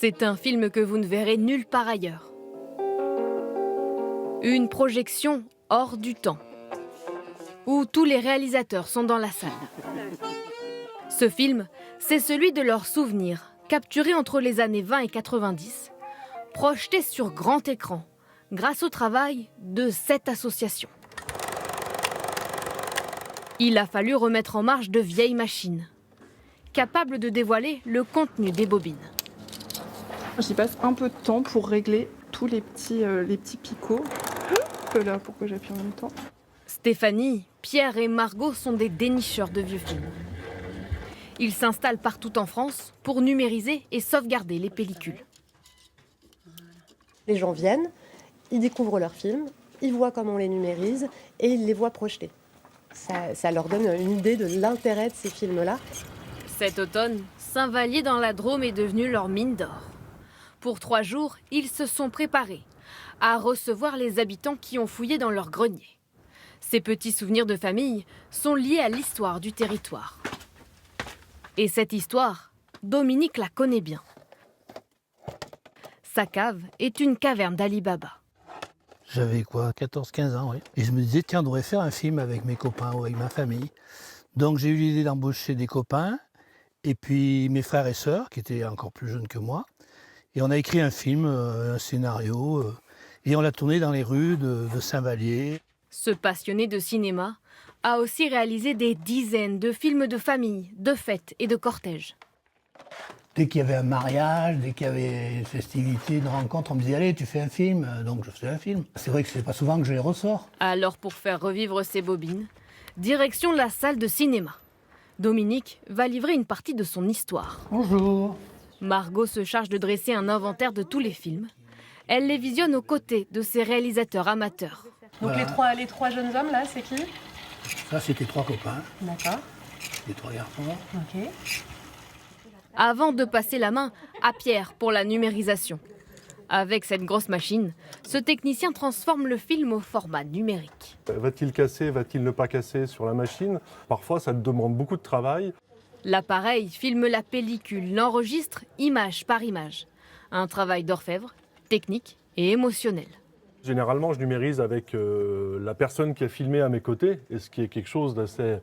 C'est un film que vous ne verrez nulle part ailleurs. Une projection hors du temps, où tous les réalisateurs sont dans la salle. Ce film, c'est celui de leurs souvenirs, capturés entre les années 20 et 90, projetés sur grand écran, grâce au travail de 7 associations. Il a fallu remettre en marche de vieilles machines, capables de dévoiler le contenu des bobines. J'y passe un peu de temps pour régler tous les petits picots. Là, pourquoi j'appuie en même temps? Stéphanie, Pierre et Margot sont des dénicheurs de vieux films. Ils s'installent partout en France pour numériser et sauvegarder les pellicules. Les gens viennent, ils découvrent leurs films, ils voient comment on les numérise et ils les voient projetés. Ça leur donne une idée de l'intérêt de ces films-là. Cet automne, Saint-Vallier dans la Drôme est devenu leur mine d'or. Pour 3 jours, ils se sont préparés à recevoir les habitants qui ont fouillé dans leur grenier. Ces petits souvenirs de famille sont liés à l'histoire du territoire. Et cette histoire, Dominique la connaît bien. Sa cave est une caverne d'Ali Baba. J'avais 14-15 ans, oui. Et je me disais, tiens, on devrait faire un film avec mes copains ou avec ma famille. Donc j'ai eu l'idée d'embaucher des copains, et puis mes frères et sœurs, qui étaient encore plus jeunes que moi. Et on a écrit un film, un scénario, et on l'a tourné dans les rues de Saint-Vallier. Ce passionné de cinéma a aussi réalisé des dizaines de films de famille, de fêtes et de cortèges. Dès qu'il y avait un mariage, dès qu'il y avait une festivité, une rencontre, on me disait, allez, tu fais un film. Donc je faisais un film. C'est vrai que c'est pas souvent que je les ressors. Alors pour faire revivre ces bobines, direction la salle de cinéma. Dominique va livrer une partie de son histoire. Bonjour. Margot se charge de dresser un inventaire de tous les films. Elle les visionne aux côtés de ses réalisateurs amateurs. Donc Voilà. les trois jeunes hommes là, c'est qui? Ça, c'était 3 copains, D'accord, les 3 garçons. ok. Avant de passer la main à Pierre pour la numérisation. Avec cette grosse machine, ce technicien transforme le film au format numérique. Va-t-il casser, va-t-il ne pas casser sur la machine? Parfois, ça demande beaucoup de travail. L'appareil filme la pellicule, l'enregistre image par image. Un travail d'orfèvre, technique et émotionnel. Généralement, je numérise avec la personne qui a filmé à mes côtés, et ce qui est quelque chose d'assez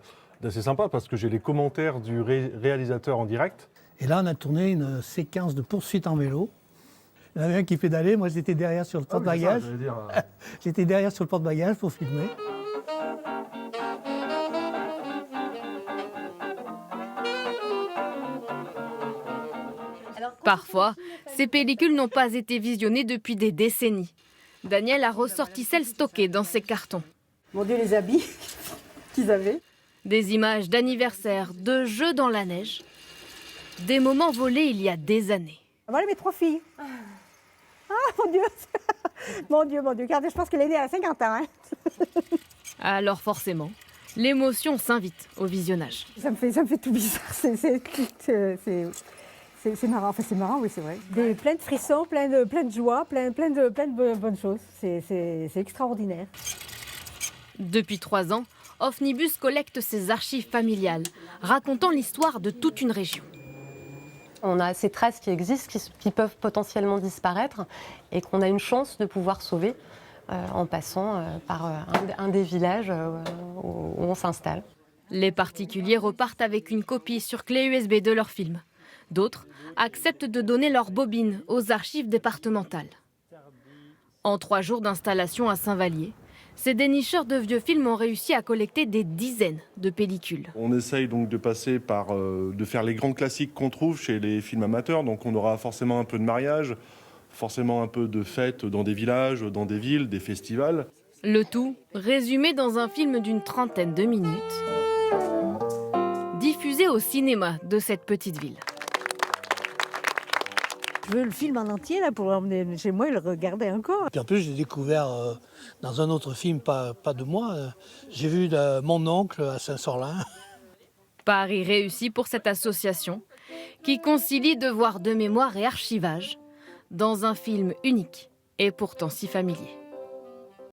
sympa, parce que j'ai les commentaires du réalisateur en direct. Et là, on a tourné une séquence de poursuite en vélo. Il y en avait un qui pédalait, moi j'étais derrière sur le porte-bagages. J'étais derrière sur le porte-bagages pour filmer. Parfois, ces pellicules n'ont pas été visionnées depuis des décennies. Daniel a ressorti celles stockées dans ses cartons. Mon Dieu, les habits qu'ils avaient. Des images d'anniversaire, de jeux dans la neige. Des moments volés il y a des années. Voilà mes 3 filles. Ah, mon Dieu. Mon Dieu, mon Dieu. Regardez, je pense qu'elle est née à 50 ans. Hein. Alors forcément, l'émotion s'invite au visionnage. Ça me fait tout bizarre. C'est marrant. Enfin, c'est marrant, oui, c'est vrai. Plein de frissons, plein de joie, plein de bonnes choses. C'est extraordinaire. Depuis 3 ans, Ofnibus collecte ses archives familiales, racontant l'histoire de toute une région. On a ces traces qui existent, qui peuvent potentiellement disparaître et qu'on a une chance de pouvoir sauver en passant par un des villages où on s'installe. Les particuliers repartent avec une copie sur clé USB de leur film. D'autres acceptent de donner leur bobine aux archives départementales. En 3 jours d'installation à Saint-Vallier, ces dénicheurs de vieux films ont réussi à collecter des dizaines de pellicules. On essaye donc de passer par, de faire les grands classiques qu'on trouve chez les films amateurs. Donc on aura forcément un peu de mariage, forcément un peu de fêtes dans des villages, dans des villes, des festivals. Le tout résumé dans un film d'une 30aine de minutes, diffusé au cinéma de cette petite ville. Je veux le film en entier là, pour l'emmener chez moi et le regarder encore. Puis en plus, j'ai découvert dans un autre film, pas de moi, j'ai vu mon oncle à Saint-Sorlin. Pari réussi pour cette association qui concilie devoir de mémoire et archivage dans un film unique et pourtant si familier.